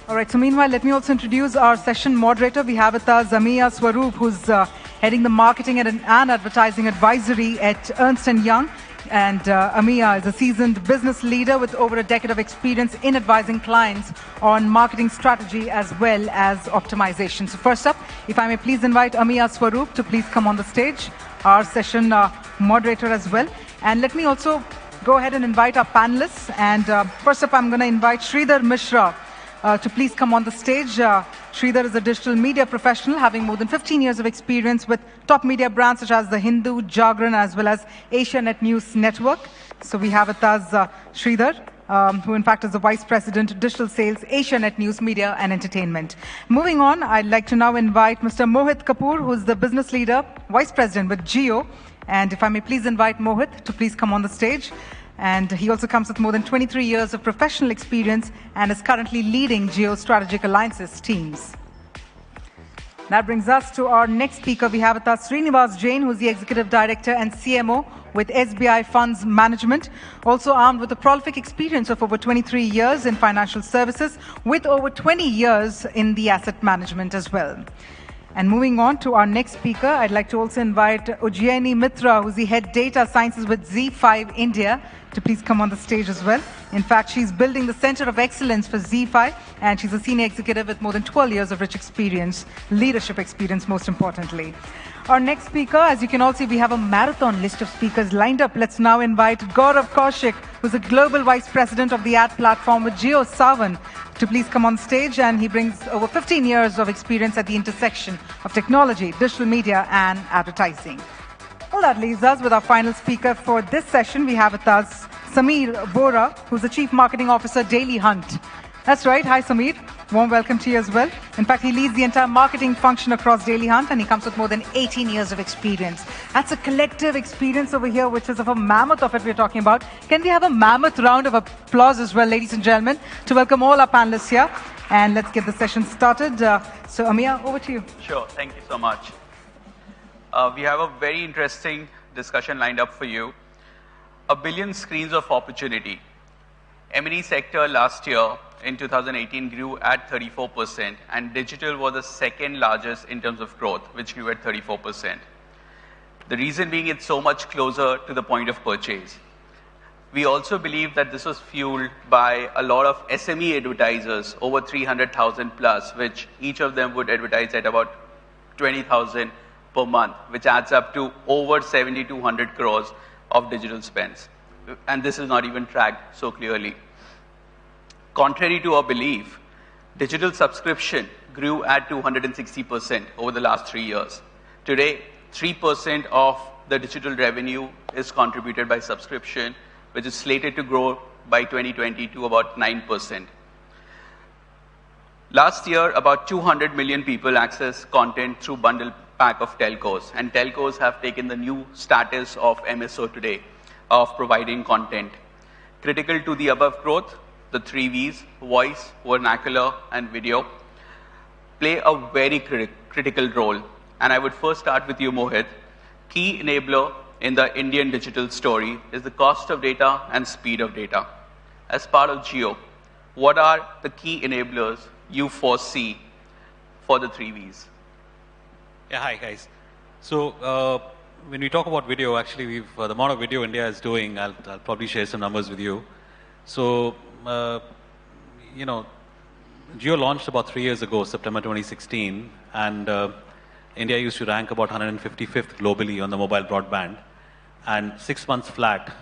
All right, so meanwhile, let me also introduce our session moderator. We have with us Amiya Swarup, who's heading the marketing and advertising advisory at Ernst&Young. And Amiya is a seasoned business leader with over a decade of experience in advising clients on marketing strategy as well as optimization. So first up, if I may please invite Amiya Swarup to please come on the stage, our session moderator as well. And let me also go ahead and invite our panelists. And first up, I'm going to invite Shridhar Mishra to please come on the stage. Shridhar is a digital media professional having more than 15 years of experience with top media brands such as The Hindu, Jagran, as well as Asianetnews network. So we have with us Shridhar, who in fact is the Vice President, Digital Sales, Asianetnews Media and Entertainment. Moving on, I'd like to now invite Mr. Mohit Kapoor, who's the business leader, Vice President with Jio. And if I may please invite Mohit to please come on the stage. And he also comes with more than 23 years of professional experience and is currently leading Jio Strategic Alliances teams. That brings us to our next speaker. We have with us Srinivas Jain, who's the Executive Director and CMO with SBI Funds Management, also armed with a prolific experience of over 23 years in financial services, with over 20 years in the asset management as well. And moving on to our next speaker, I'd like to also invite Ujjayini Mitra, who's the Head Data Sciences with Z5 India, to please come on the stage as well. In fact, she's building the Center of Excellence for Z5, and she's a senior executive with more than 12 years of rich experience, leadership experience most importantly. Our next speaker, as you can all see, we have a marathon list of speakers lined up. Let's now invite Gaurav Kaushik, who's a Global Vice President of the ad platform with Jio Savan, to please come on stage. And he brings over 15 years of experience at the intersection of technology, digital media, and advertising. Well, that leaves us with our final speaker for this session. We have with us Sameer Bora, who's the Chief Marketing Officer, Daily Hunt. That's right. Hi, Sameer. Warm welcome to you as well. In fact, he leads the entire marketing function across Daily Hunt, and he comes with more than 18 years of experience. That's a collective experience over here, which is of a mammoth of it we're talking about. Can we have a mammoth round of applause as well, ladies and gentlemen, to welcome all our panelists here? And let's get the session started. So, Amiya, over to you. Sure. Thank you so much. We have a very interesting discussion lined up for you. A billion screens of opportunity. M&E sector last year in 2018 grew at 34%, and digital was the second largest in terms of growth, which grew at 34%. The reason being it's so much closer to the point of purchase. We also believe that this was fueled by a lot of SME advertisers, over 300,000 plus, which each of them would advertise at about 20,000 per month, which adds up to over 7,200 crores of digital spends. And this is not even tracked so clearly. Contrary to our belief, digital subscription grew at 260% over the last 3 years. Today, 3% of the digital revenue is contributed by subscription, which is slated to grow by 2020 to about 9%. Last year, about 200 million people accessed content through bundle pack of telcos, and telcos have taken the new status of MSO today, of providing content. Critical to the above growth, the 3 Vs, voice, vernacular, and video, play a very critical role. And I would first start with you, Mohit. Key enabler in the Indian digital story is the cost of data and speed of data. As part of Jio, what are the key enablers you foresee for the 3 Vs? Yeah, hi guys. So when we talk about video, actually the amount of video India is doing, I'll probably share some numbers with you. So, Jio launched about 3 years ago, September 2016, and India used to rank about 155th globally on the mobile broadband. And 6 months flat,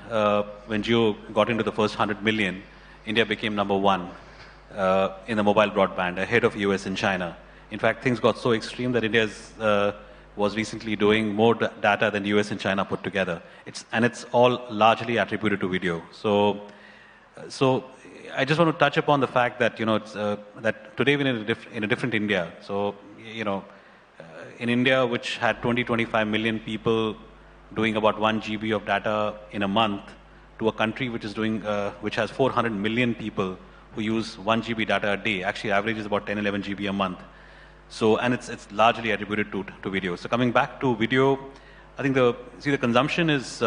when Jio got into the first 100 million, India became #1 in the mobile broadband, ahead of US and China. In fact, things got so extreme that India was recently doing more data than US and China put together. It's all largely attributed to video. So I just want to touch upon the fact that that today we're in a different India. So in India, which had 25 million people doing about 1 GB of data in a month, to a country which is doing which has 400 million people who use 1 GB data a day. Actually, average is about 10-11 GB a month. So, and it's largely attributed to video. So coming back to video, I think the consumption is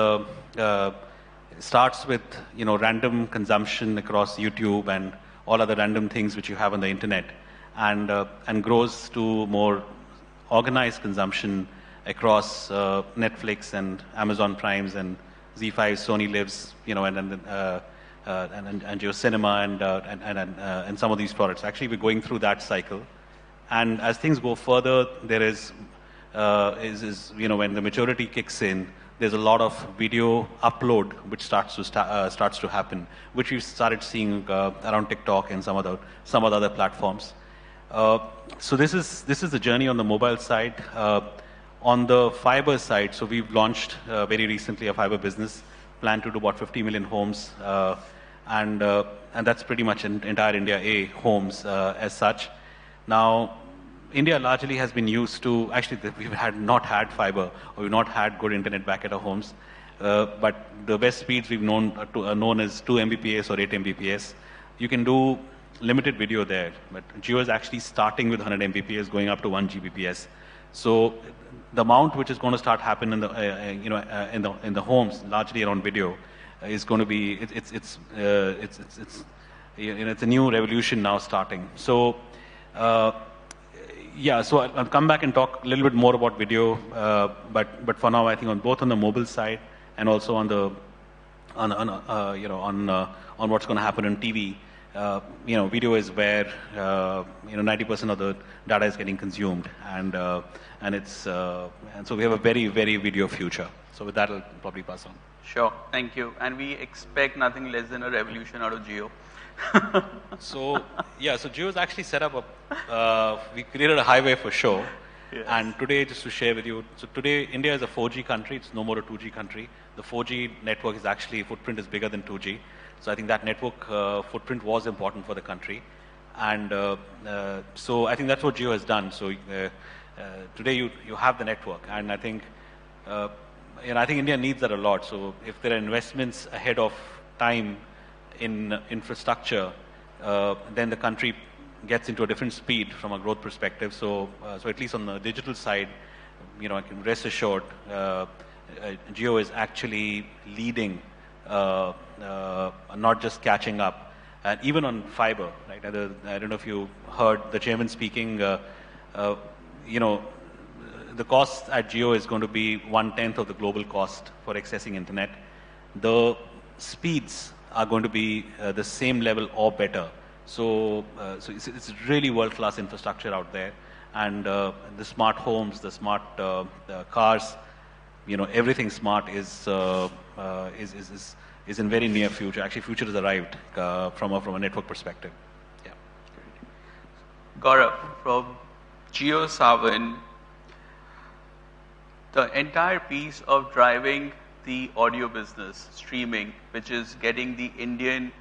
starts with random consumption across YouTube and all other random things which you have on the internet, and grows to more organized consumption across Netflix and Amazon Primes and Z5, Sony Lives, and Geo Cinema and some of these products. Actually, we're going through that cycle, and as things go further, there is when the maturity kicks in, there's a lot of video upload which starts to happen, which we've started seeing around TikTok and some other platforms. So this is the journey on the mobile side. On the fiber side, so we've launched very recently a fiber business, plan to do about 50 million homes, and that's pretty much entire India homes as such. Now, India largely has been used to, actually we've not had fiber, or we've not had good internet back at our homes, but the best speeds we've known as 2 Mbps or 8 Mbps. You can do limited video there, but Jio is actually starting with 100 Mbps, going up to 1 Gbps. So the amount which is going to start happen in the homes, largely around video, is going to be it's a new revolution now starting. So so I'll come back and talk a little bit more about video, but for now I think on both on the mobile side and also on the on what's going to happen on TV. Video is where 90% of the data is getting consumed, and so we have a very, very video future. So with that, I'll probably pass on. Sure, thank you. And we expect nothing less than a revolution out of Jio. So Jio has actually set up we created a highway for show. Yes. And today, just to share with you, so today India is a 4G country. It's no more a 2G country. The 4G network is actually, footprint is bigger than 2G. So I think that network footprint was important for the country. And so I think that's what Jio has done. So today you have the network. And I think, I think India needs that a lot. So if there are investments ahead of time in infrastructure, then the country gets into a different speed from a growth perspective. So at least on the digital side, I can rest assured, Jio is actually leading, not just catching up, and even on fiber, right? I don't know if you heard the chairman speaking. The cost at Jio is going to be 1/10 of the global cost for accessing internet. The speeds are going to be the same level or better. So it's really world-class infrastructure out there, and the smart homes, the smart cars, everything smart is in very near future. Actually, future has arrived from a network perspective. Yeah. Gaurav, from Jio7, the entire piece of driving the audio business, streaming, which is getting the Indian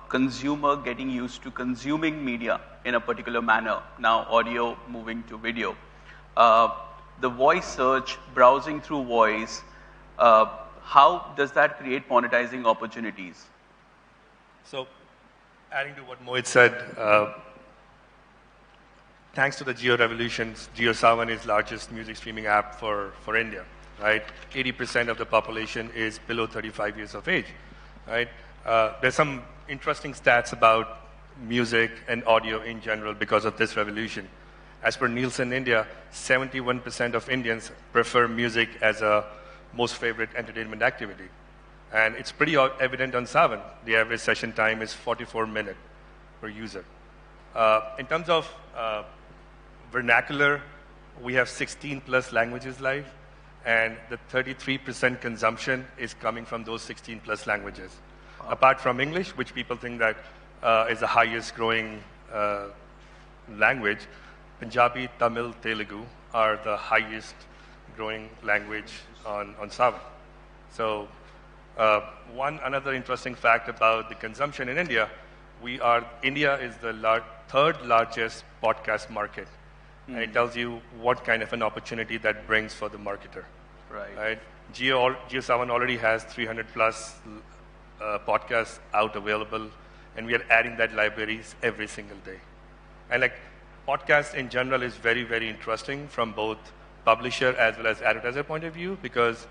consumer getting used to consuming media in a particular manner, now audio moving to video. The voice search, browsing through voice, how does that create monetizing opportunities? So, adding to what Mohit said, thanks to the Jio revolution, Jio7 is largest music streaming app for India, right? 80% of the population is below 35 years of age, right? There's some interesting stats about music and audio in general because of this revolution. As per Nielsen India, 71% of Indians prefer music as a most favorite entertainment activity. And it's pretty evident on 7. The average session time is 44 minutes per user. In terms of vernacular, we have 16 plus languages live, and the 33% consumption is coming from those 16 plus languages. Wow. Apart from English, which people think that is the highest growing language, Punjabi, Tamil, Telugu are the highest growing language on 7. So another interesting fact about the consumption in India, India is the third largest podcast market. And it tells you what kind of an opportunity that brings for the marketer. Right? Jio7 already has 300 plus podcasts out available, and we are adding that libraries every single day. And podcast in general is very, very interesting from both publisher as well as advertiser point of view, because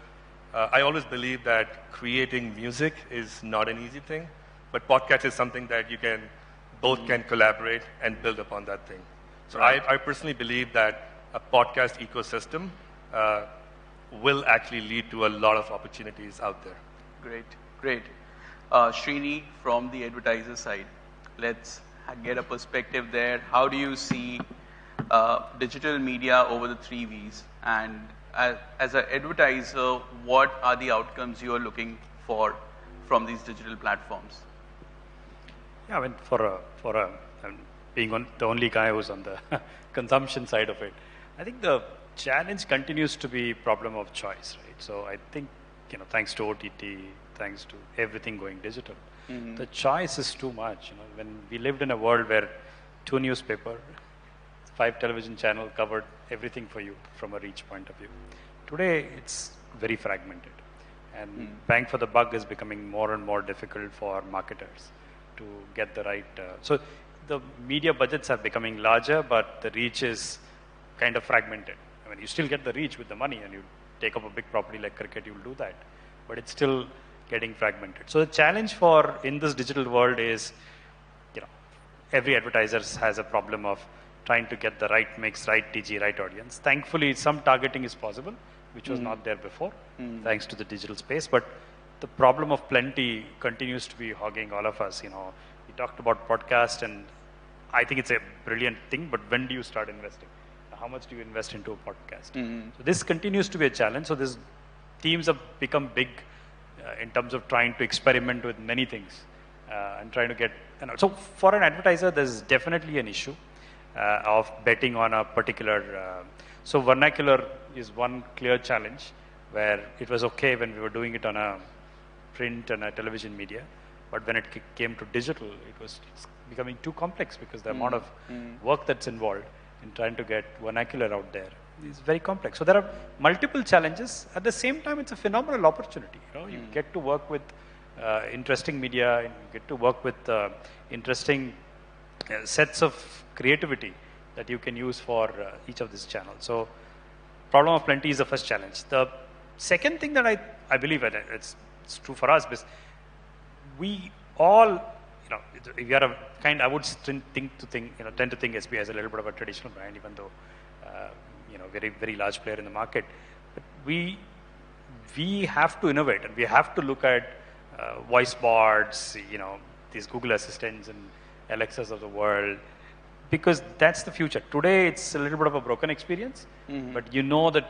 I always believe that creating music is not an easy thing, but podcast is something that you can both can collaborate and build upon that thing. So I personally believe that a podcast ecosystem will actually lead to a lot of opportunities out there. Great, great. Srini, from the advertiser side, let's get a perspective there. How do you see digital media over the 3 Vs? And as an advertiser, what are the outcomes you are looking for from these digital platforms? Yeah, I mean, being the only guy who's on the consumption side of it, I think the challenge continues to be problem of choice, right? So I think, thanks to OTT, thanks to everything going digital, the choice is too much. When we lived in a world where 2 newspapers, 5 television channels covered everything for you from a reach point of view. Today, it's very fragmented. And bang for the buck is becoming more and more difficult for marketers to get the right. So the media budgets are becoming larger, but the reach is kind of fragmented. I mean, you still get the reach with the money, and you take up a big property like cricket, you'll do that. But it's still getting fragmented. So the challenge in this digital world is, every advertiser has a problem of trying to get the right mix, right TG, right audience. Thankfully, some targeting is possible, which was not there before, thanks to the digital space. But the problem of plenty continues to be hogging all of us. We talked about podcast, and I think it's a brilliant thing, but when do you start investing? How much do you invest into a podcast? So this continues to be a challenge. So these teams have become big in terms of trying to experiment with many things and trying to get. So for an advertiser, there's definitely an issue of betting on a particular. So Vernacular is one clear challenge where it was okay when we were doing it on a print and a television media, but when it came to digital, it's becoming too complex because the amount of work that's involved in trying to get vernacular out there is very complex. So there are multiple challenges. At the same time, it's a phenomenal opportunity. You get to work with interesting media, and you get to work with interesting sets of creativity that you can use for each of these channels. So problem of plenty is the first challenge. The second thing that I believe, and it's true for us, because we all, we are I would tend to think SBI as a little bit of a traditional brand, even though, very, very large player in the market. But we have to innovate, and we have to look at voice bots, these Google Assistants and Alexas of the world, because that's the future. Today, it's a little bit of a broken experience, but that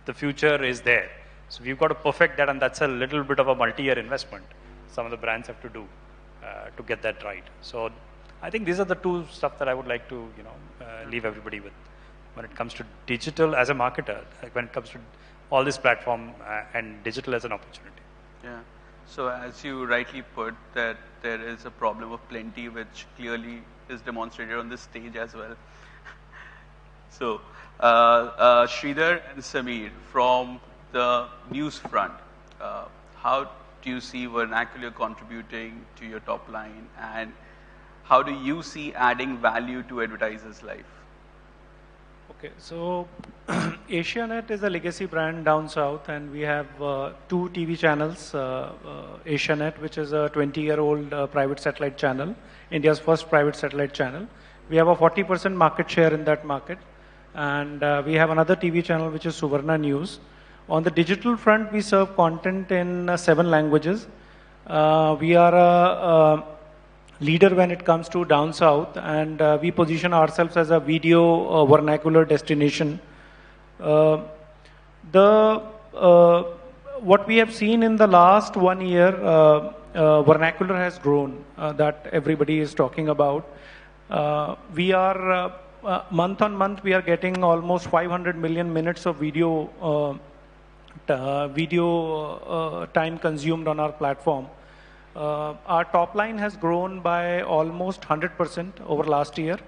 the future is there. So we've got to perfect that, and that's a little bit of a multi-year investment some of the brands have to do to get that right. So I think these are the two stuff that I would like to leave everybody with when it comes to digital as a marketer, when it comes to all this platform and digital as an opportunity. Yeah. So as you rightly put, that there is a problem of plenty, which clearly is demonstrated on this stage as well. So Shridhar and Samir, from the news front, how do you see Vernacular contributing to your top line, and how do you see adding value to advertisers' life? Okay, so Asianet is a legacy brand down south, and we have 2 TV channels. Asianet, which is a 20-year-old private satellite channel, India's first private satellite channel. We have a 40% market share in that market. And we have another TV channel, which is Asianetnews. On the digital front, we serve content in 7 languages. We are a leader when it comes to down south, and we position ourselves as a video vernacular destination. What we have seen in the last 1 year, vernacular has grown, that everybody is talking about. We are month on month, we are getting almost 500 million minutes of video time consumed on our platform. Our top line has grown by almost 100% over last year,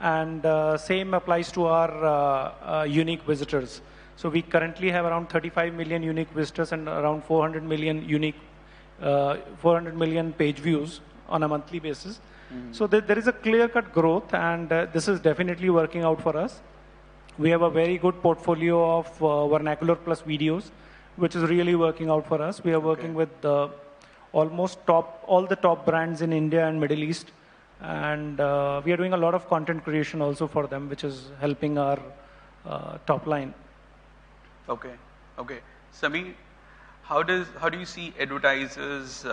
and same applies to our unique visitors. So we currently have around 35 million unique visitors and around 400 million page views on a monthly basis. So there is a clear-cut growth, and this is definitely working out for us. We have a very good portfolio of vernacular plus videos, which is really working out for us. We are working with almost all the top brands in India and Middle East. And we are doing a lot of content creation also for them, which is helping our top line. Okay, okay. Sami, how do you see advertisers,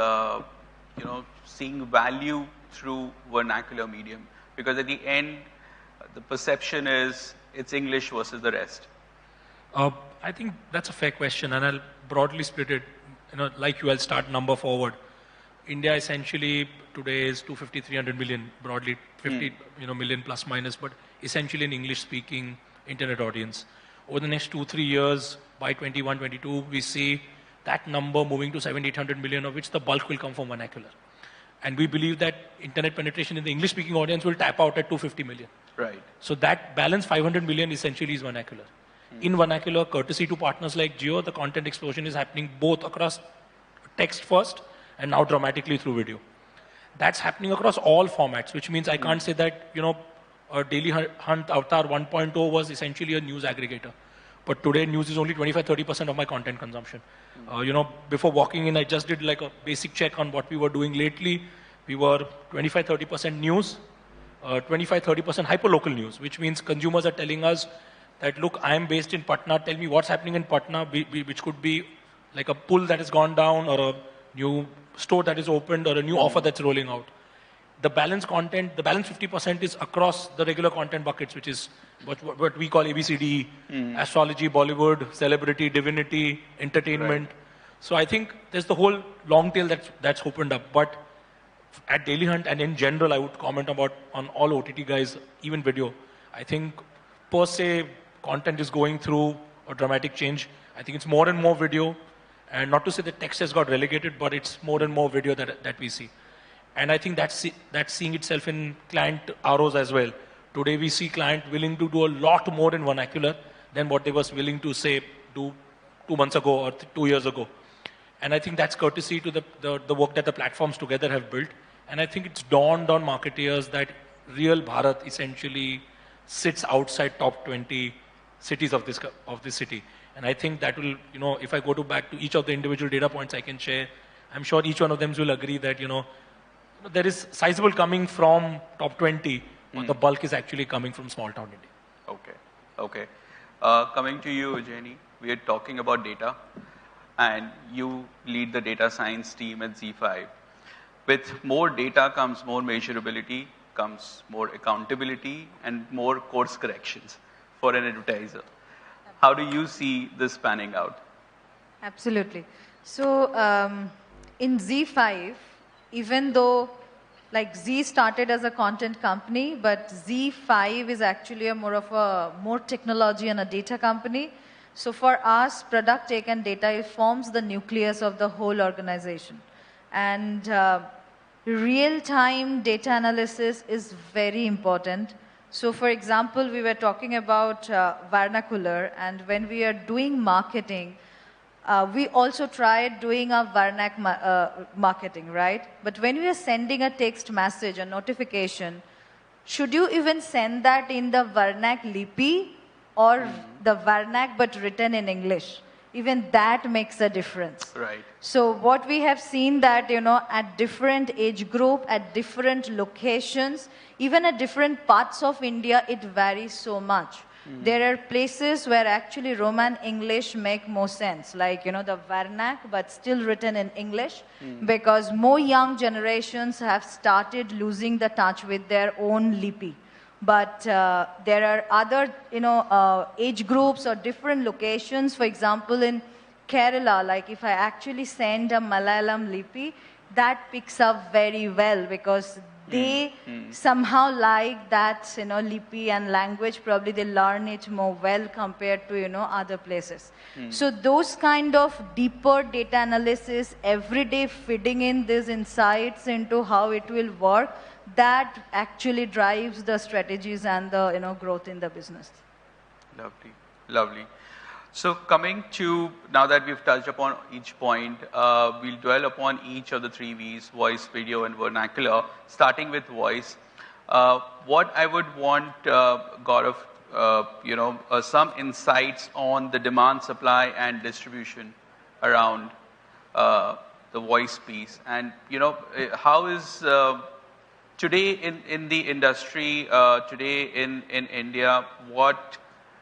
seeing value through vernacular medium? Because at the end, the perception is it's English versus the rest. I think that's a fair question, and I'll broadly split it. Like you, I'll start number forward. India essentially today is 250, 300 million, broadly 50 million plus minus, but essentially an English-speaking internet audience. Over the next 2-3 years, by 21, 22, we see that number moving to 700, 800 million, of which the bulk will come from vernacular. And we believe that internet penetration in the English-speaking audience will tap out at 250 million. Right. So that balance 500 million essentially is vernacular. In vernacular, courtesy to partners like Jio, the content explosion is happening both across text first and now dramatically through video. That's happening across all formats, which means I can't say that, a Daily Hunt Avatar 1.0 was essentially a news aggregator. But today, news is only 25-30% of my content consumption. Before walking in, I just did like a basic check on what we were doing lately. We were 25-30% news, 25-30% hyperlocal news, which means consumers are telling us that, look, I am based in Patna, tell me what's happening in Patna, which could be like a pull that has gone down or a new store that is opened or a new offer that's rolling out. The balance content, the balance 50% is across the regular content buckets, which is what we call ABCD, astrology, Bollywood, celebrity, divinity, entertainment. Right. So I think there's the whole long tail that's opened up. But at Daily Hunt and in general, I would comment on all OTT guys, even video. I think per se, content is going through a dramatic change. I think it's more and more video. And not to say that text has got relegated, but it's more and more video that we see. And I think that's seeing itself in client ROs as well. Today we see client willing to do a lot more in vernacular than what they was willing to say do 2 months ago or 2 years ago. And I think that's courtesy to the work that the platforms together have built. And I think it's dawned on marketeers that real Bharat essentially sits outside top 20 cities of this city. And I think that will, if I go back to each of the individual data points I can share, I'm sure each one of them will agree that, there is sizable coming from top 20, but the bulk is actually coming from small town India. Okay. Coming to you, Jain, we are talking about data, and you lead the data science team at Z5. With more data comes more measurability, comes more accountability, and more course corrections for an advertiser. How do you see this panning out? Absolutely. So in Z5, even though Z started as a content company, but Z5 is actually more technology and a data company. So for us, product, tech, and data, it forms the nucleus of the whole organization. And real-time data analysis is very important. So for example, we were talking about Vernacular, and when we are doing marketing, we also tried doing a Vernac marketing, right? But when we are sending a text message, a notification, should you even send that in the Vernac Lipi or the Vernac but written in English? Even that makes a difference. Right. So what we have seen that, at different age group, at different locations, even at different parts of India, it varies so much. There are places where actually Roman English make more sense, like, the Vernac, but still written in English, because more young generations have started losing the touch with their own lipi. But there are other, age groups or different locations. For example, in Kerala, like if I actually send a Malayalam lipi, that picks up very well because they somehow like that, lipi and language. Probably they learn it more well compared to, other places. So those kind of deeper data analysis, every day feeding in these insights into how it will work, that actually drives the strategies and the, growth in the business. Lovely. So coming to, now that we've touched upon each point, we'll dwell upon each of the 3 V's, voice, video, and vernacular, starting with voice. What I would want, Gaurav, some insights on the demand, supply, and distribution around the the voice piece. And, how is today in the industry, today in India, what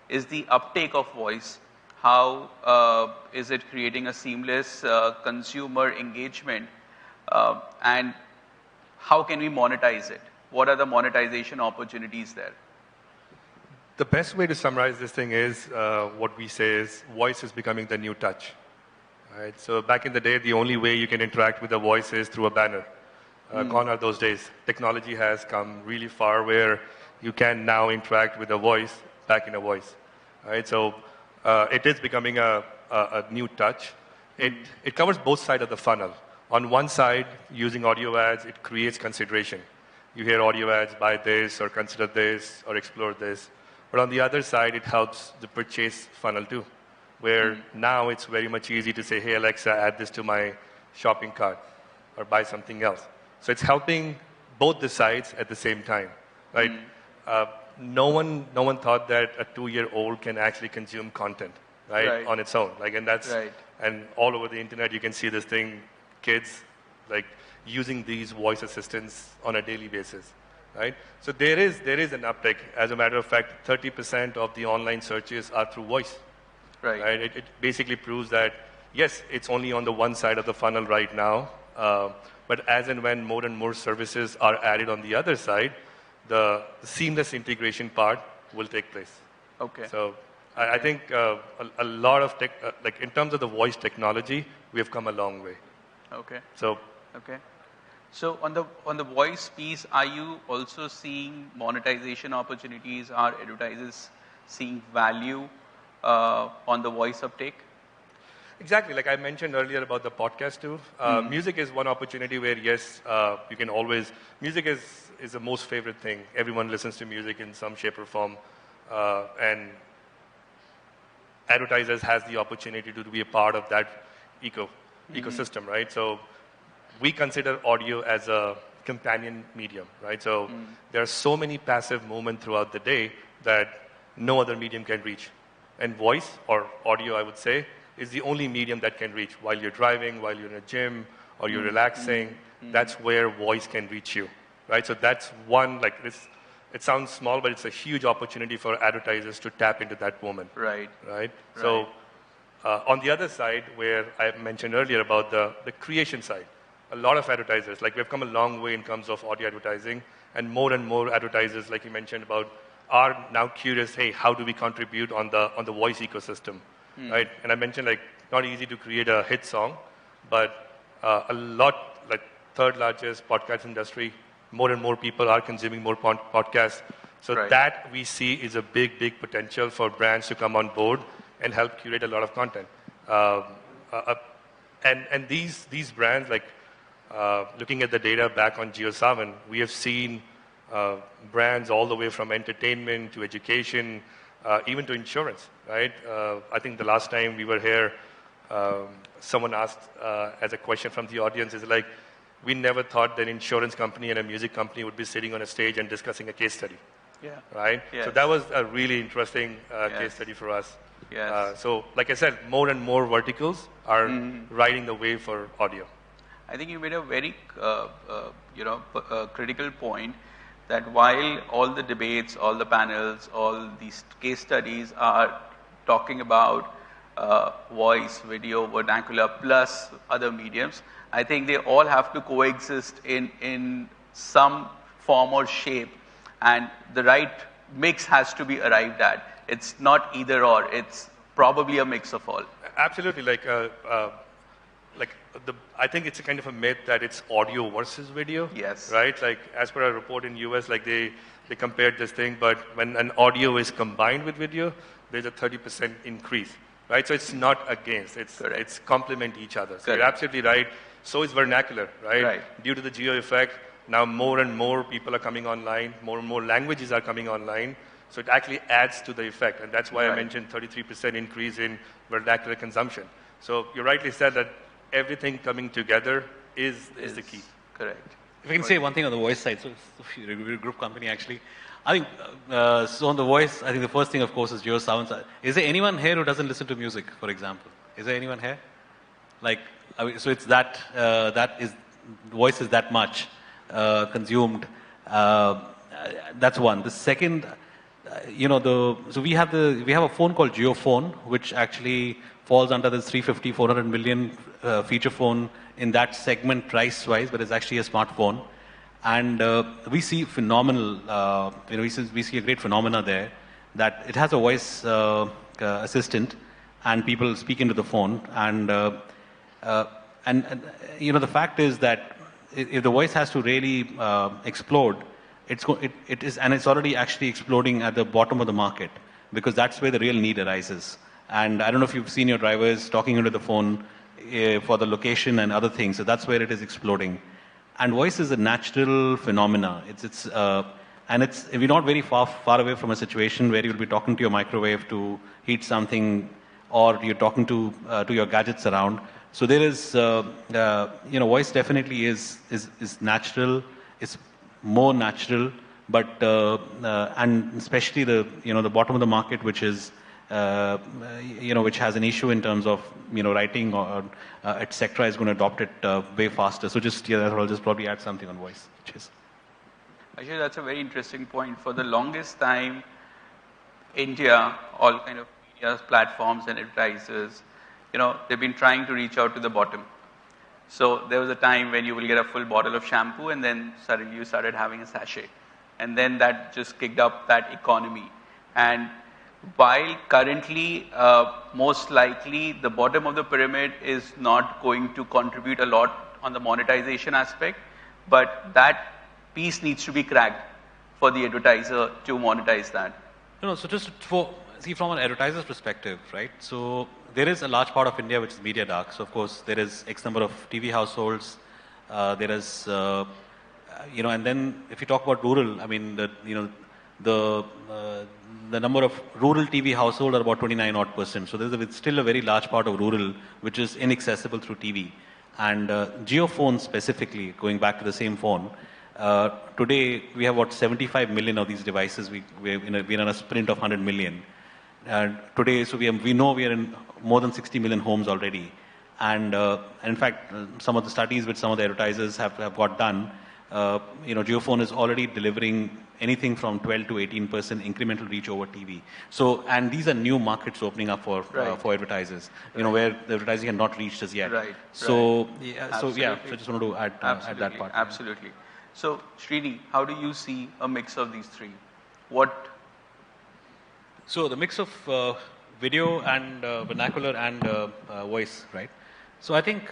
is the uptake of voice? How is it creating a seamless consumer engagement? And how can we monetize it? What are the monetization opportunities there? The best way to summarize this thing is what we say is voice is becoming the new touch. Right? So back in the day, the only way you can interact with the voice is through a banner. Gone are those days. Technology has come really far where you can now interact with a voice back in a voice. Right? So it is becoming a new touch. It covers both sides of the funnel. On one side, using audio ads, it creates consideration. You hear audio ads, buy this, or consider this, or explore this. But on the other side, it helps the purchase funnel too, where now it's very much easy to say, hey, Alexa, add this to my shopping cart, or buy something else. So it's helping both the sides at the same time, right? No one thought that a 2-year-old can actually consume content, right, on its own. And all over the internet, you can see this thing, kids, using these voice assistants on a daily basis, right? So there is an uptick. As a matter of fact, 30% of the online searches are through voice, right? It basically proves that, yes, it's only on the one side of the funnel right now, but as and when more and more services are added on the other side, the seamless integration part will take place. Okay. So I think a lot of tech, in terms of the voice technology, we have come a long way. Okay. So. Okay. So on the voice piece, are you also seeing monetization opportunities? Are advertisers seeing value on the voice uptake? Exactly. Like I mentioned earlier about the podcast too. Music is one opportunity where, yes, you can always, music is the most favorite thing. Everyone listens to music in some shape or form. And advertisers has the opportunity to be a part of that ecosystem, right? So we consider audio as a companion medium, right? So there are so many passive moments throughout the day that no other medium can reach. And voice, or audio, I would say, is the only medium that can reach. While you're driving, while you're in a gym, or you're relaxing, that's where voice can reach you, right? So that's one, it sounds small, but it's a huge opportunity for advertisers to tap into that moment. Right. So on the other side, where I mentioned earlier about the creation side, a lot of advertisers, we've come a long way in terms of audio advertising, and more advertisers, like you mentioned about, are now curious, hey, how do we contribute on the voice ecosystem, right? And I mentioned, not easy to create a hit song, but a lot, third largest podcast industry, more and more people are consuming more podcasts. So that we see is a big potential for brands to come on board and help curate a lot of content. And these brands, looking at the data back on JioSaavn, we have seen brands all the way from entertainment to education, even to insurance, right? I think the last time we were here, someone asked as a question from the audience, is we never thought that an insurance company and a music company would be sitting on a stage and discussing a case study. Yeah. Right? Yes. So that was a really interesting case study for us. Yes. So like I said, more and more verticals are riding the wave for audio. I think you made a very critical point that while all the debates, all the panels, all these case studies are talking about voice, video, vernacular, plus other mediums, I think they all have to coexist in some form or shape, and the right mix has to be arrived at. It's not either or, it's probably a mix of all. Absolutely. I think it's a kind of a myth that it's audio versus video. Yes. Right? As per a report in US, they compared this thing, but when an audio is combined with video, there's a 30% increase. Right? So it's not against, it's complement each other. So you're absolutely right. So is vernacular, right? Due to the geo effect, now more and more people are coming online, more and more languages are coming online. So it actually adds to the effect. And that's why I mentioned 33% increase in vernacular consumption. So you rightly said that everything coming together is the key. Correct. If I can say one thing on the voice side, so we're a group company actually. I think, so on the voice, I think the first thing, of course, is JioSaavn. Is there anyone here who doesn't listen to music, for example? Is there anyone here? I mean, so it's that, voice is that much consumed. That's one. The second, so we have a phone called JioPhone, which actually falls under this 350, 400 million feature phone in that segment price-wise, but it's actually a smartphone. And we see phenomenal, we see a great phenomena there, that it has a voice assistant, and people speak into the phone. And the fact is that if the voice has to really explode, it is, and it's already actually exploding at the bottom of the market, because that's where the real need arises. And I don't know if you've seen your drivers talking into the phone for the location and other things. So that's where it is exploding. And voice is a natural phenomena. We're not very far away from a situation where you'll be talking to your microwave to heat something, or you're talking to your gadgets around. So there is, voice definitely is natural. It's more natural, but and especially the bottom of the market, which is which has an issue in terms of writing or etc., is going to adopt it way faster. So I'll just probably add something on voice, which is. Actually, that's a very interesting point. For the longest time, India, all kind of media platforms and advertisers, they've been trying to reach out to the bottom. So there was a time when you will get a full bottle of shampoo, and then suddenly you started having a sachet. And then that just kicked up that economy. And while currently, most likely, the bottom of the pyramid is not going to contribute a lot on the monetization aspect, but that piece needs to be cracked for the advertiser to monetize that. So just from an advertiser's perspective, right? So there is a large part of India which is media dark. So of course there is X number of TV households. There is, and then if you talk about rural, I mean the number of rural TV households are about 29% odd. So there's still a very large part of rural which is inaccessible through TV. And JioPhone specifically, going back to the same phone, today we have about 75 million of these devices. We're in a sprint of 100 million. Today, so we know we are in more than 60 million homes already. And in fact, some of the studies which some of the advertisers have got done, JioPhone is already delivering anything from 12 to 18% incremental reach over TV. So, and these are new markets opening up for advertisers, where the advertising had not reached us yet. Right. So, so just wanted to add that part. Absolutely. So, Srini, how do you see a mix of these three? So the mix of video and vernacular and voice, right? So I think,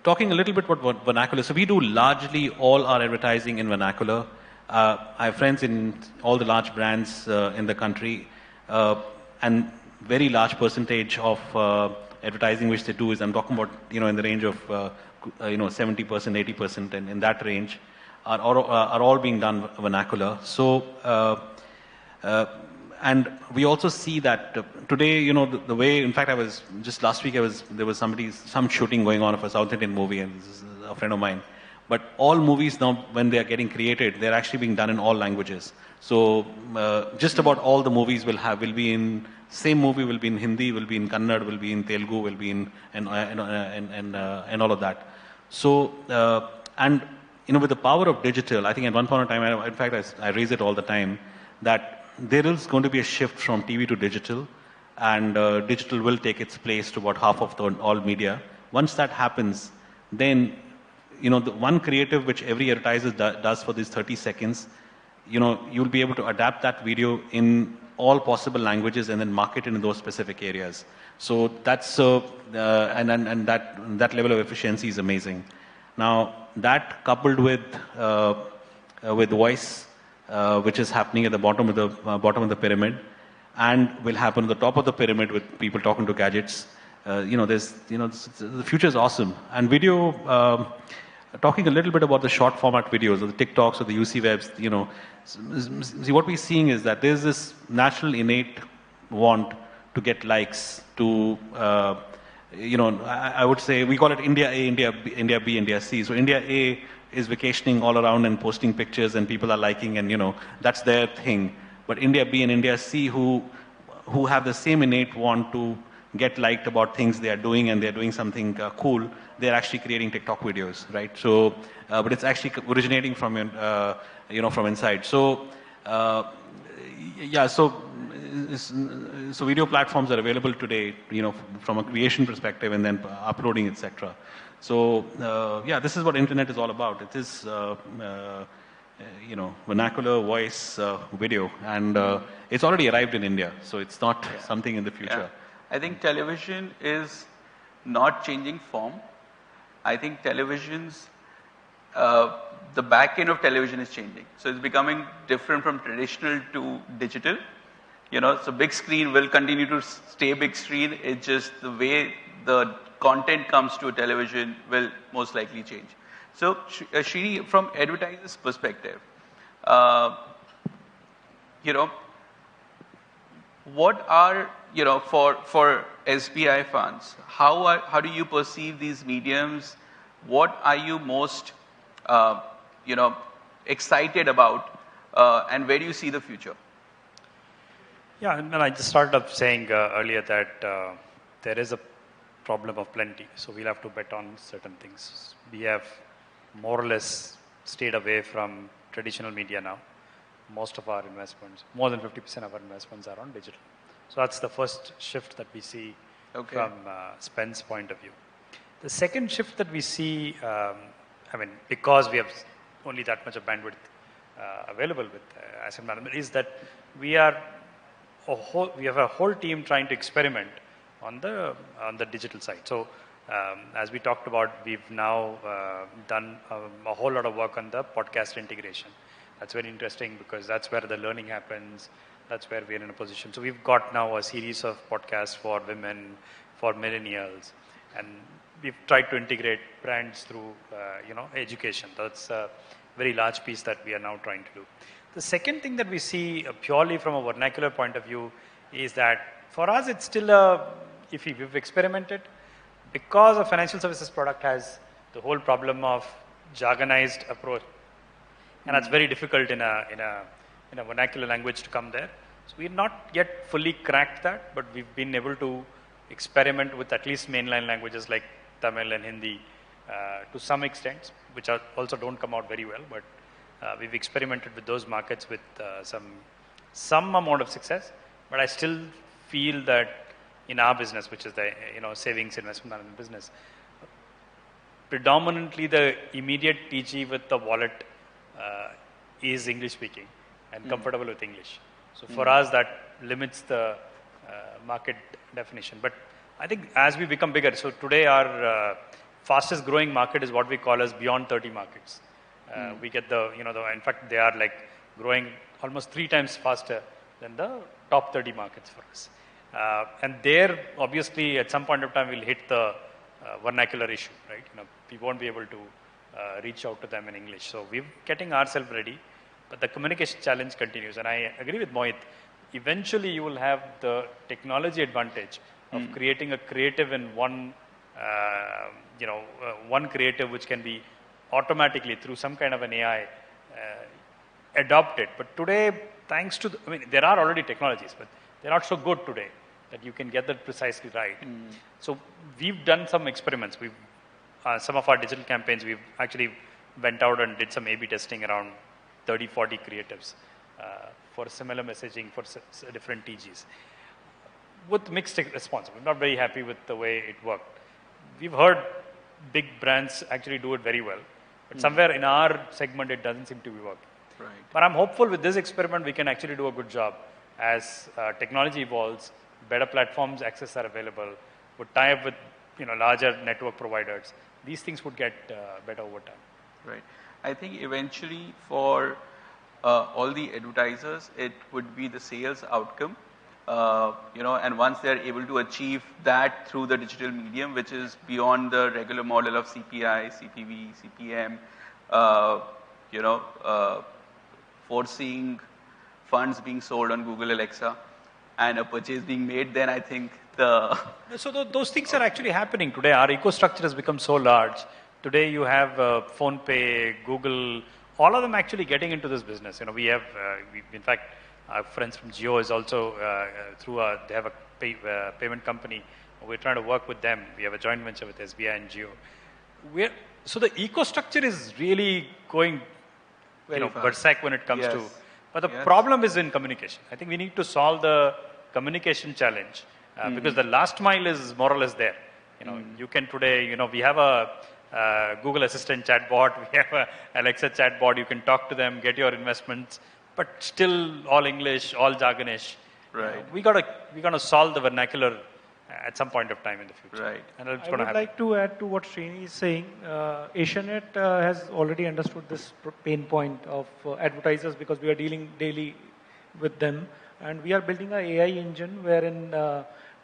talking a little bit about vernacular. So we do largely all our advertising in vernacular. I have friends in all the large brands in the country, and very large percentage of advertising which they do is, I'm talking about, in the range of 70%, 80%, and in that range are all being done vernacular. So, and we also see that today, the way, in fact, just last week, there was some shooting going on of a South Indian movie, and this is a friend of mine. But all movies now, when they are getting created, they're actually being done in all languages. So, just about all the movies will be in, same movie will be in Hindi, will be in Kannada, will be in Telugu, will be in, and all of that. So, and, with the power of digital, I think at one point in time, in fact, I raise it all the time, that there is going to be a shift from TV to digital, and digital will take its place to about half of all media. Once that happens, then, the one creative which every advertiser does for these 30 seconds, you'll be able to adapt that video in all possible languages and then market it in those specific areas. So that's, and that level of efficiency is amazing. Now, that coupled with voice, which is happening at the bottom of the pyramid, and will happen at the top of the pyramid with people talking to gadgets. The future is awesome. And video, talking a little bit about the short format videos, or the TikToks, or the UC webs. See, what we're seeing is that there's this natural, innate want to get likes, to I would say we call it India A, India B, India C. So India A is vacationing all around and posting pictures, and people are liking, and that's their thing. But India B and India C, who have the same innate want to get liked about things they are doing and they're doing something cool, they're actually creating TikTok videos, right? So, but it's actually originating from, from inside. So, yeah, so video platforms are available today, from a creation perspective and then uploading, etc. So, yeah, this is what internet is all about. It is, vernacular, voice, video, and it's already arrived in India. So it's not something in the future. Yeah. I think television is not changing form. I think television's, the back end of television is changing. So it's becoming different from traditional to digital. So big screen will continue to stay big screen. It's just the way the content comes to a television will most likely change. So, Shri, from advertisers' perspective, what are, for SBI funds, how do you perceive these mediums? What are you most, excited about, and where do you see the future? Yeah, and I just started up saying earlier that there is a problem of plenty, so we'll have to bet on certain things. We have more or less stayed away from traditional media now. Most of our investments, more than 50% of our investments are on digital. So that's the first shift that we see from spend's point of view. The second shift that we see, because we have only that much of bandwidth available with asset management, is that we have a whole team trying to experiment on the digital side. So as we talked about, we've now done a whole lot of work on the podcast integration. That's very interesting because that's where the learning happens. That's where we're in a position. So we've got now a series of podcasts for women, for millennials, and we've tried to integrate brands through, education. That's a very large piece that we are now trying to do. The second thing that we see purely from a vernacular point of view is that for us, it's still if we've experimented, because a financial services product has the whole problem of jargonized approach, and that's very difficult in a vernacular language to come there. So we're not yet fully cracked that, but we've been able to experiment with at least mainline languages like Tamil and Hindi to some extent, which also don't come out very well, but we've experimented with those markets with some amount of success. But I still feel that in our business, which is the savings investment management business, predominantly the immediate TG with the wallet is English speaking and comfortable with English. So for us, that limits the market definition. But I think as we become bigger, so today our fastest growing market is what we call as beyond 30 markets. We get in fact, they are like growing almost 3 times faster than the top 30 markets for us. And there, obviously, at some point of time, we'll hit the vernacular issue, right? We won't be able to reach out to them in English. So we're getting ourselves ready, but the communication challenge continues. And I agree with Mohit. Eventually, you will have the technology advantage of creating a creative in one creative which can be automatically through some kind of an AI adopted. But today, thanks to, there are already technologies, but they're not so good today that you can get that precisely right. So we've done some experiments. Some of our digital campaigns, we've actually went out and did some A/B testing around 30, 40 creatives for similar messaging for different TGs with mixed response. We're not very happy with the way it worked. We've heard big brands actually do it very well, but somewhere in our segment, it doesn't seem to be working. Right. But I'm hopeful with this experiment, we can actually do a good job as technology evolves, better platforms access are available, would tie up with larger network providers. These things would get better over time. Right. I think eventually for all the advertisers, it would be the sales outcome. And once they're able to achieve that through the digital medium, which is beyond the regular model of CPI, CPV, CPM, foreseeing funds being sold on Google Alexa and a purchase being made, then I think So those things are actually happening today. Our ecostructure has become so large. Today you have PhonePe, Google, all of them actually getting into this business. We have, in fact, Our friends from Jio is also they have a payment company. We're trying to work with them. We have a joint venture with SBI and Jio. So the eco-structure is really going berserk when it comes to. But the problem is in communication. I think we need to solve the communication challenge because the last mile is more or less there. You can today, we have a Google Assistant chatbot, we have a Alexa chatbot. You can talk to them, get your investments, but still all English, all jargonish. Right. We're gonna solve the vernacular at some point of time in the future. Right. And it's I gonna would happen. like to add to what Srini is saying. Asianet has already understood this pain point of advertisers because we are dealing daily with them. And we are building an AI engine wherein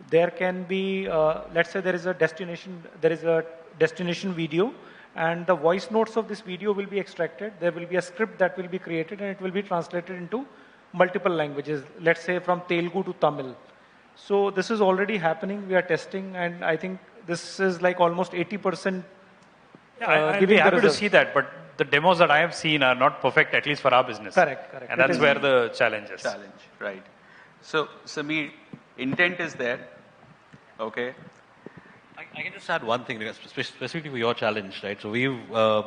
there can be, let's say there is a destination video, and the voice notes of this video will be extracted. There will be a script that will be created, and it will be translated into multiple languages, let's say from Telugu to Tamil. So this is already happening. We are testing, and I think this is like almost 80%. I'd be happy to see that, but the demos that I have seen are not perfect, at least for our business. Correct. And that's where the challenge is. Right. So, Sameer, intent is there. Okay. I can just add one thing, specifically for your challenge, right? So we've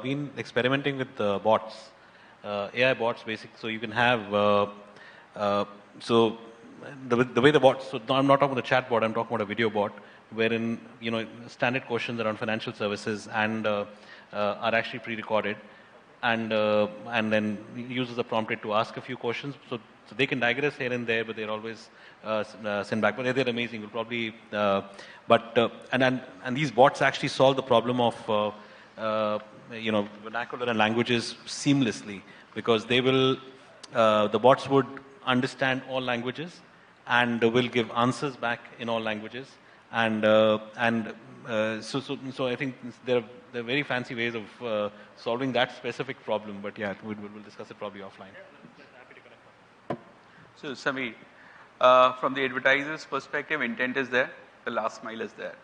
been experimenting with bots, AI bots, basically. So you can have, so the way the bots, so I'm not talking about a chat bot, I'm talking about a video bot, wherein, standard questions around financial services and are actually pre-recorded, and then users are prompted to ask a few questions. So they can digress here and there, but they're always sent back. But they're amazing. We'll probably, and these bots actually solve the problem of vernacular and languages seamlessly, because they will, the bots would understand all languages and will give answers back in all languages. So I think there are very fancy ways of solving that specific problem. But yeah, we'll discuss it probably offline. So, Sameer, from the advertiser's perspective, intent is there, the last mile is there.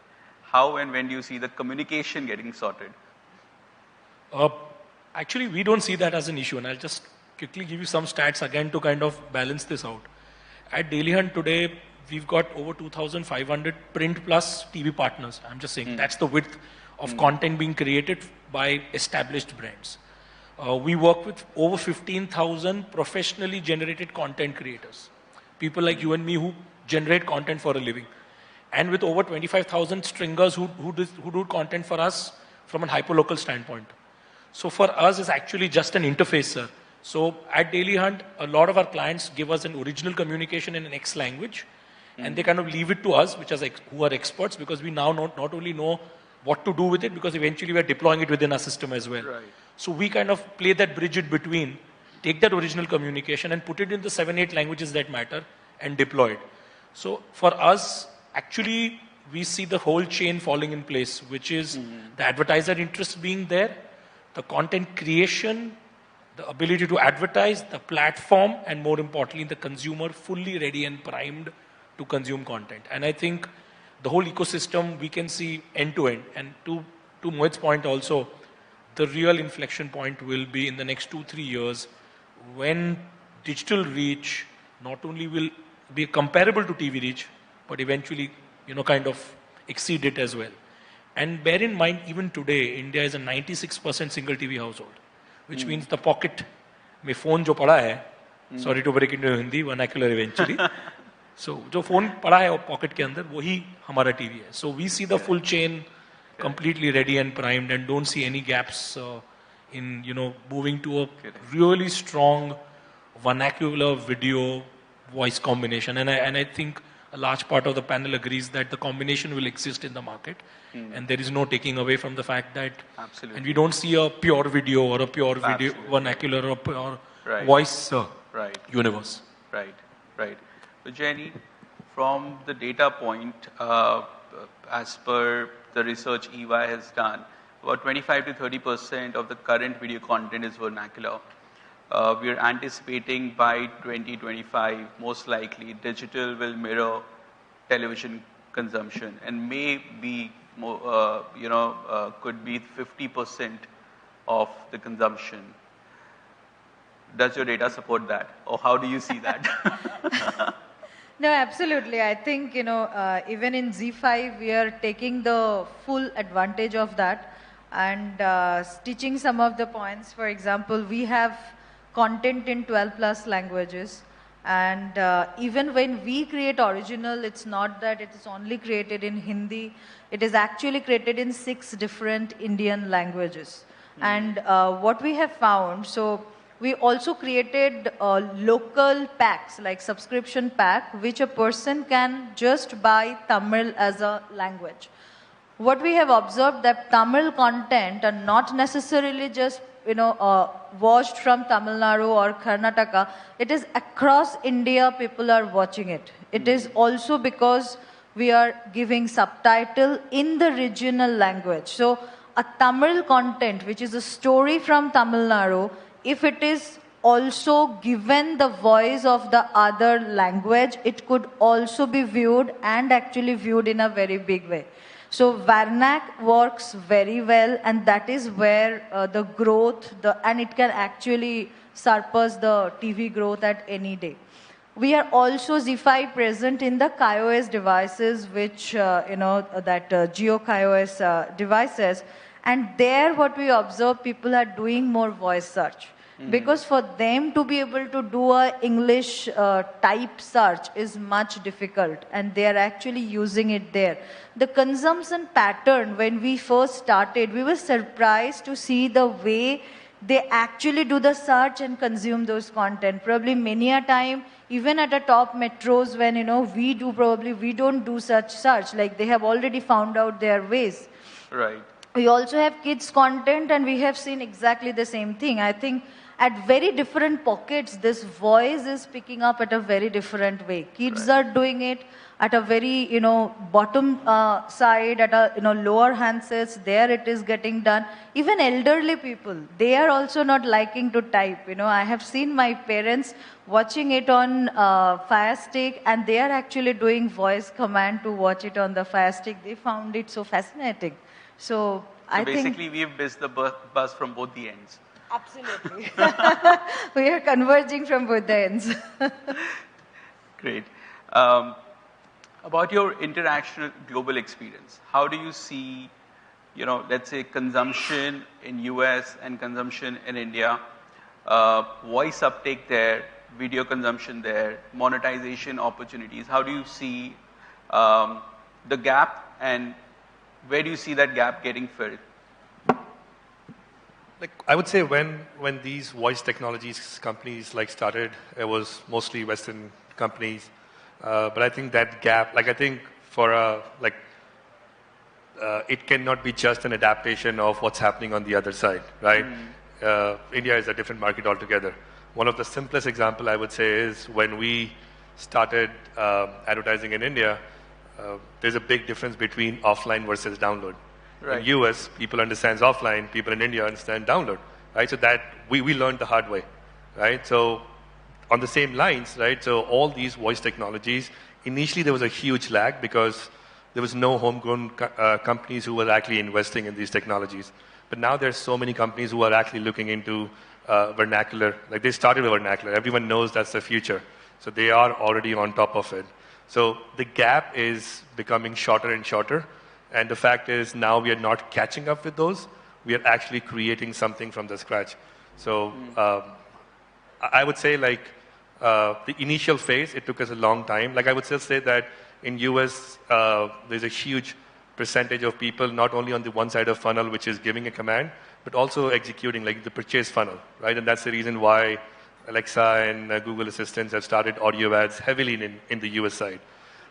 How and when do you see the communication getting sorted? Actually, we don't see that as an issue, and I'll just quickly give you some stats again to kind of balance this out. At Daily Hunt today, we've got over 2,500 print plus TV partners. I'm just saying that's the width of content being created by established brands. We work with over 15,000 professionally generated content creators. People like you and me who generate content for a living. And with over 25,000 stringers who do content for us from a hyperlocal standpoint. So for us, it's actually just an interface, sir. So at Daily Hunt, a lot of our clients give us an original communication in an X language, and they kind of leave it to us, who are experts, because we now not only know what to do with it, because eventually we are deploying it within our system as well. Right. So we kind of play that bridge in between, take that original communication and put it in the 7-8 languages that matter and deploy it. So for us, actually, we see the whole chain falling in place, which is the advertiser interest being there, the content creation, the ability to advertise, the platform, and more importantly, the consumer fully ready and primed to consume content. And I think the whole ecosystem we can see end to end. And to Mohit's point also, the real inflection point will be in the next 2-3 years when digital reach not only will be comparable to TV reach, but eventually, kind of exceed it as well. And bear in mind, even today, India is a 96% single TV household, which means the pocket में phone जो पड़ा है, sorry to break into Hindi, vernacular eventually. So जो phone पड़ा है pocket के अंदर, वही हमारा TV है. So we see the full chain completely ready and primed, and don't see any gaps in moving to a really strong vernacular video voice combination. And I think a large part of the panel agrees that the combination will exist in the market, and there is no taking away from the fact that, and we don't see a pure video or a pure video vernacular or pure voice universe. Right. So Jain, from the data point, as per the research EY has done, about 25 to 30% of the current video content is vernacular. We are anticipating by 2025, most likely, digital will mirror television consumption, and may be more, could be 50% of the consumption. Does your data support that? Or how do you see that? No, absolutely. I think, even in Z5, we are taking the full advantage of that and stitching some of the points. For example, we have content in 12 plus languages. And even when we create original, it's not that it is only created in Hindi. It is actually created in 6 different Indian languages. And what we have found, so we also created local packs, like subscription pack, which a person can just buy Tamil as a language. What we have observed that Tamil content are not necessarily just watched from Tamil Nadu or Karnataka. It is across India people are watching it. It is also because we are giving subtitle in the regional language. So a Tamil content, which is a story from Tamil Nadu, if it is also given the voice of the other language, it could also be viewed and actually viewed in a very big way. So Vernac works very well, and that is where the growth, and it can actually surpass the TV growth at any day. We are also Z5 present in the KaiOS devices, which, Jio KaiOS devices. And there what we observe, people are doing more voice search. Because for them to be able to do a English type search is much difficult, and they are actually using it there. The consumption pattern, when we first started, we were surprised to see the way they actually do the search and consume those content. Probably many a time, even at the top metros, when we don't do such search, like they have already found out their ways. Right. We also have kids content, and we have seen exactly the same thing. I think at very different pockets, this voice is picking up at a very different way. Kids are doing it at a very, bottom side, at a, lower handsets. There it is getting done. Even elderly people, they are also not liking to type. I have seen my parents watching it on Fire Stick, and they are actually doing voice command to watch it on the Fire Stick. They found it so fascinating. So I think basically we've missed the bus from both the ends. Absolutely. We are converging from both the ends. Great. About your international global experience, how do you see, let's say consumption in US and consumption in India, voice uptake there, video consumption there, monetization opportunities? How do you see the gap, and where do you see that gap getting filled? I would say when these voice technologies companies started, it was mostly Western companies. But I think that gap, I think for it cannot be just an adaptation of what's happening on the other side, right? India is a different market altogether. One of the simplest example I would say is when we started advertising in India, there's a big difference between offline versus download. Right. In US, people understand offline, people in India understand download, right? So that we learned the hard way, right? So on the same lines, right? So all these voice technologies, initially there was a huge lag because there was no homegrown companies who were actually investing in these technologies. But now there's so many companies who are actually looking into vernacular. They started with vernacular. Everyone knows that's the future. So they are already on top of it. So the gap is becoming shorter and shorter. And the fact is now we are not catching up with those. We are actually creating something from the scratch. So I would say the initial phase, it took us a long time. I would still say that in US, there's a huge percentage of people, not only on the one side of funnel, which is giving a command, but also executing the purchase funnel, right? And that's the reason why Alexa and Google Assistants have started audio ads heavily in the US side.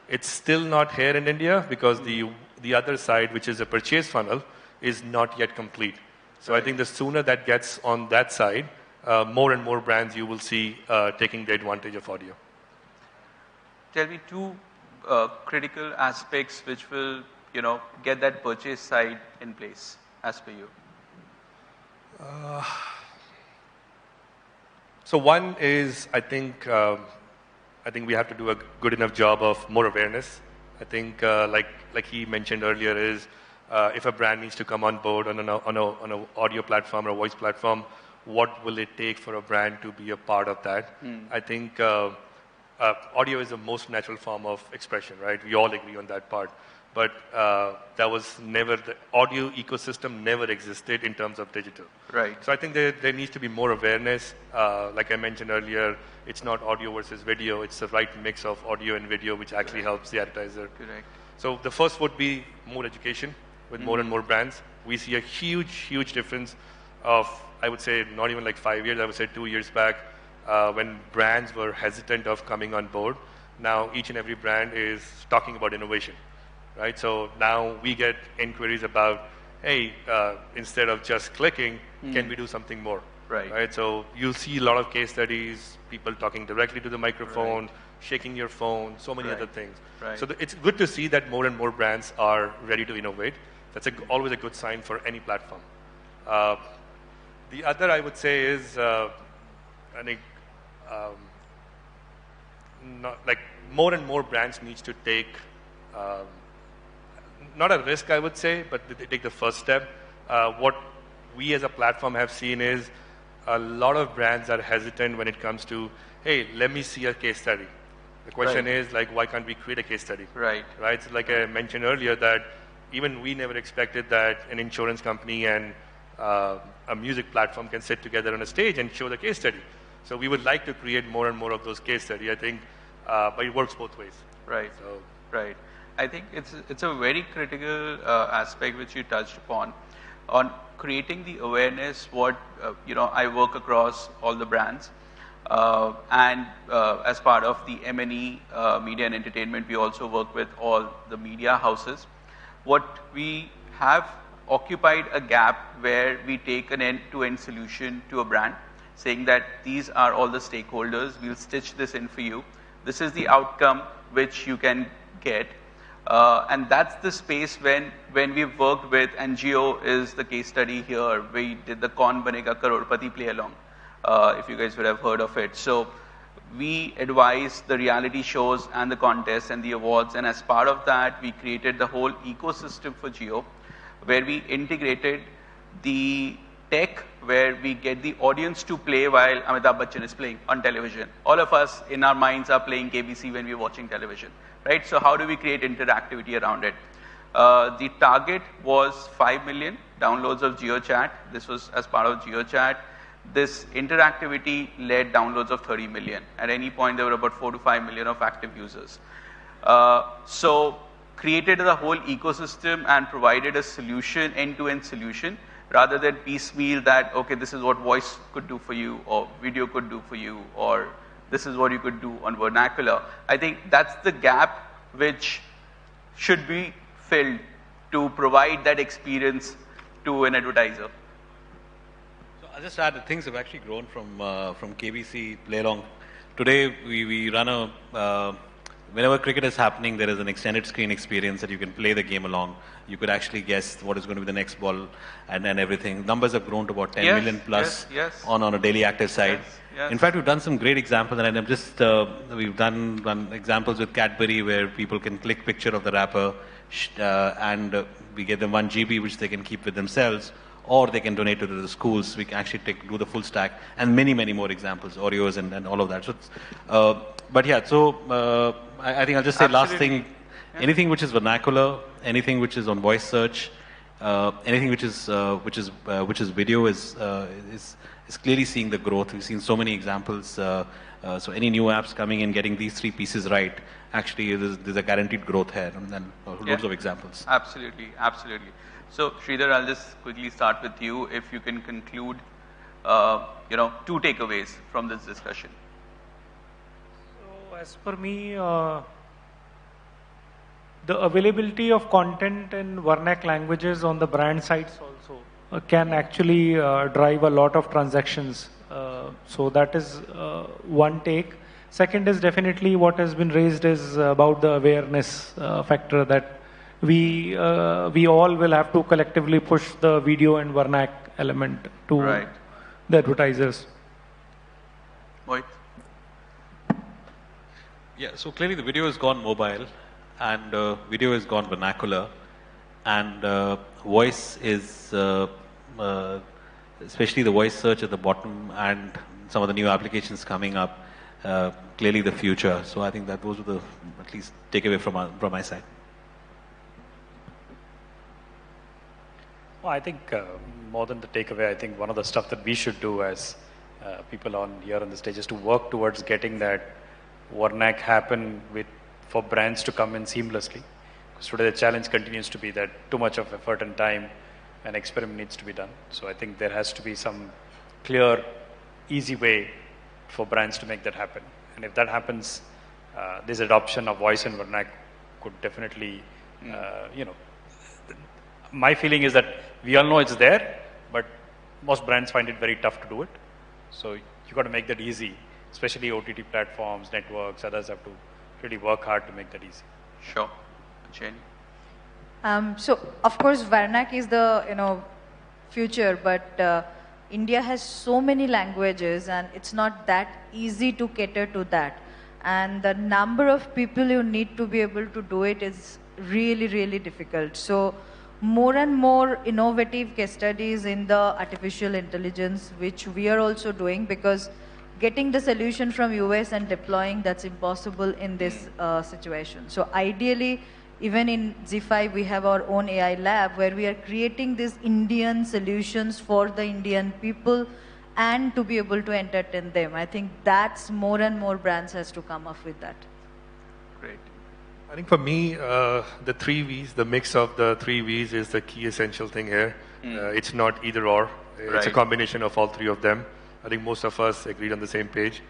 It's still not here in India because the other side, which is a purchase funnel, is not yet complete. So I think the sooner that gets on that side, more and more brands you will see taking the advantage of audio. Tell me two critical aspects which will, get that purchase side in place, as per you. So one is, I think we have to do a good enough job of more awareness. I think, like he mentioned earlier, is if a brand needs to come on board on an audio platform or a voice platform, what will it take for a brand to be a part of that. I think audio is the most natural form of expression, right? We all agree on that part. But that was never, the audio ecosystem never existed in terms of digital. Right. So I think there needs to be more awareness. Like I mentioned earlier, it's not audio versus video, it's the right mix of audio and video which actually helps the advertiser. Correct. So the first would be more education with more and more brands. We see a huge, huge difference of, I would say, not even like 5 years, I would say 2 years back, when brands were hesitant of coming on board. Now each and every brand is talking about innovation. Right, so now we get inquiries about, hey, instead of just clicking, can we do something more? Right. So you'll see a lot of case studies, people talking directly to the microphone, shaking your phone, so many other things. Right. So it's good to see that more and more brands are ready to innovate. That's always a good sign for any platform. The other I would say is, I think, like more and more brands needs to take. Not a risk, I would say, but they take the first step. What we as a platform have seen is a lot of brands are hesitant when it comes to, hey, let me see a case study. The question is, like, why can't we create a case study? Right. So like I mentioned earlier, that even we never expected that an insurance company and a music platform can sit together on a stage and show the case study. So we would like to create more and more of those case studies, I think, but it works both ways. Right. So, right. I think it's a very critical aspect which you touched upon on creating the awareness. What I work across all the brands, and as part of the M&E media and entertainment, we also work with all the media houses. What we have occupied a gap where we take an end-to-end solution to a brand, saying that these are all the stakeholders. We'll stitch this in for you. This is the outcome which you can get. And that's the space when we've worked with, and Jio is the case study here. We did the Kaun Banega Crorepati play along, if you guys would have heard of it. So we advised the reality shows and the contests and the awards, and as part of that, we created the whole ecosystem for Jio, where we integrated the tech, where we get the audience to play while Amitabh Bachchan is playing on television. All of us in our minds are playing KBC when we're watching television. Right? So how do we create interactivity around it? The target was 5 million downloads of GeoChat. This was as part of GeoChat. This interactivity led downloads of 30 million. At any point, there were about 4 to 5 million of active users. So created the whole ecosystem and provided a solution, end-to-end solution, rather than piecemeal that, okay, this is what voice could do for you, or video could do for you, or this is what you could do on Vernacular. I think that's the gap which should be filled to provide that experience to an advertiser. So I'll just add that things have actually grown from KBC play along. Today we run a whenever cricket is happening, there is an extended screen experience that you can play the game along. You could actually guess what is going to be the next ball and everything. Numbers have grown to about 10 million plus on a daily active side. Yes. In fact, we've done some great examples, and I'm just we've done examples with Cadbury where people can click picture of the wrapper, and we get them 1 GB which they can keep with themselves, or they can donate to the schools. We can actually do the full stack, and many more examples, Oreos and all of that. So, but yeah, so I think I'll just say last thing: anything which is vernacular, anything which is on voice search, anything which is video is clearly seeing the growth. We've seen so many examples. So any new apps coming in, getting these 3 pieces right, actually there's a guaranteed growth here, and then loads of examples. Absolutely. So Shridhar, I'll just quickly start with you. If you can conclude, 2 takeaways from this discussion. So as per me, the availability of content in vernac languages on the brand sites also can actually drive a lot of transactions. So that is one take. Second is definitely what has been raised is about the awareness factor, that we all will have to collectively push the video and vernac element to the advertisers. Mohit? Yeah, so clearly the video has gone mobile, and video has gone vernacular, and voice is especially the voice search at the bottom and some of the new applications coming up, clearly the future. So I think that those were the, at least, takeaway from my side. Well, I think more than the takeaway, I think one of the stuff that we should do as people on here on the stage is to work towards getting that Vernac happen for brands to come in seamlessly. Because today the challenge continues to be that too much of effort and time and experiment needs to be done. So I think there has to be some clear, easy way for brands to make that happen. And if that happens, this adoption of voice and Vernac could definitely, my feeling is that we all know it's there, but most brands find it very tough to do it. So you got to make that easy, especially OTT platforms, networks, others have to really work hard to make that easy. Sure. Jain? So of course Vernac is the future, but India has so many languages and it's not that easy to cater to that. And the number of people you need to be able to do it is really, really difficult. So more and more innovative case studies in the artificial intelligence, which we are also doing, because getting the solution from US and deploying, that's impossible in this situation. So ideally, even in Z5, we have our own AI lab where we are creating these Indian solutions for the Indian people and to be able to entertain them. I think that's more and more brands has to come up with that. Great. I think for me, the 3 Vs, the mix of the 3 Vs is the key essential thing here. It's not either or. It's a combination of all 3 of them. I think most of us agreed on the same page.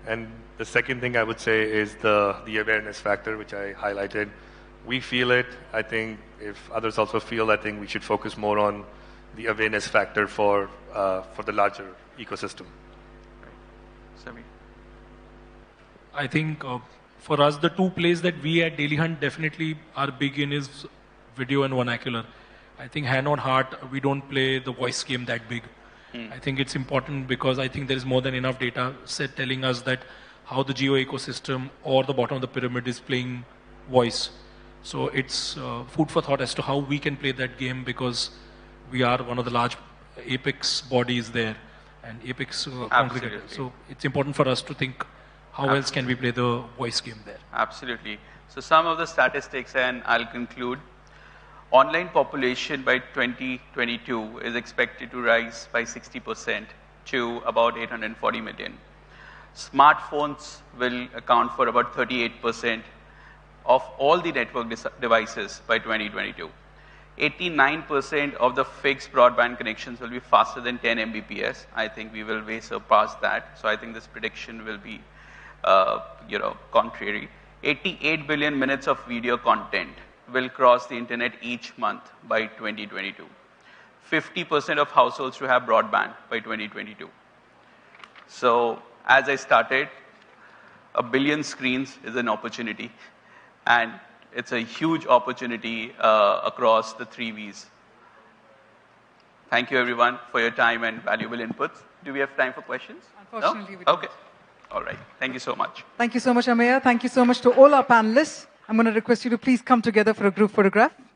And the second thing I would say is the awareness factor, which I highlighted. We feel it. I think if others also feel, I think we should focus more on the awareness factor for the larger ecosystem. Sami? I think for us, the 2 plays that we at Daily Hunt definitely are big in is video and vernacular. I think hand on heart, we don't play the voice game that big. I think it's important because I think there is more than enough data set telling us that how the geo ecosystem or the bottom of the pyramid is playing voice. So it's food for thought as to how we can play that game, because we are one of the large apex bodies there and apex congregate. So it's important for us to think how else can we play the voice game there. Absolutely. So some of the statistics, and I'll conclude. Online population by 2022 is expected to rise by 60% to about 840 million. Smartphones will account for about 38% of all the network devices by 2022. 89% of the fixed broadband connections will be faster than 10 Mbps. I think we will way surpass that. So I think this prediction will be, contrary. 88 billion minutes of video content will cross the internet each month by 2022. 50% of households will have broadband by 2022. So as I started, 1 billion screens is an opportunity. And it's a huge opportunity across the 3 Vs. Thank you, everyone, for your time and valuable inputs. Do we have time for questions? Unfortunately, no? we don't. Okay. All right. Thank you so much. Thank you so much, Amiya. Thank you so much to all our panelists. I'm going to request you to please come together for a group photograph.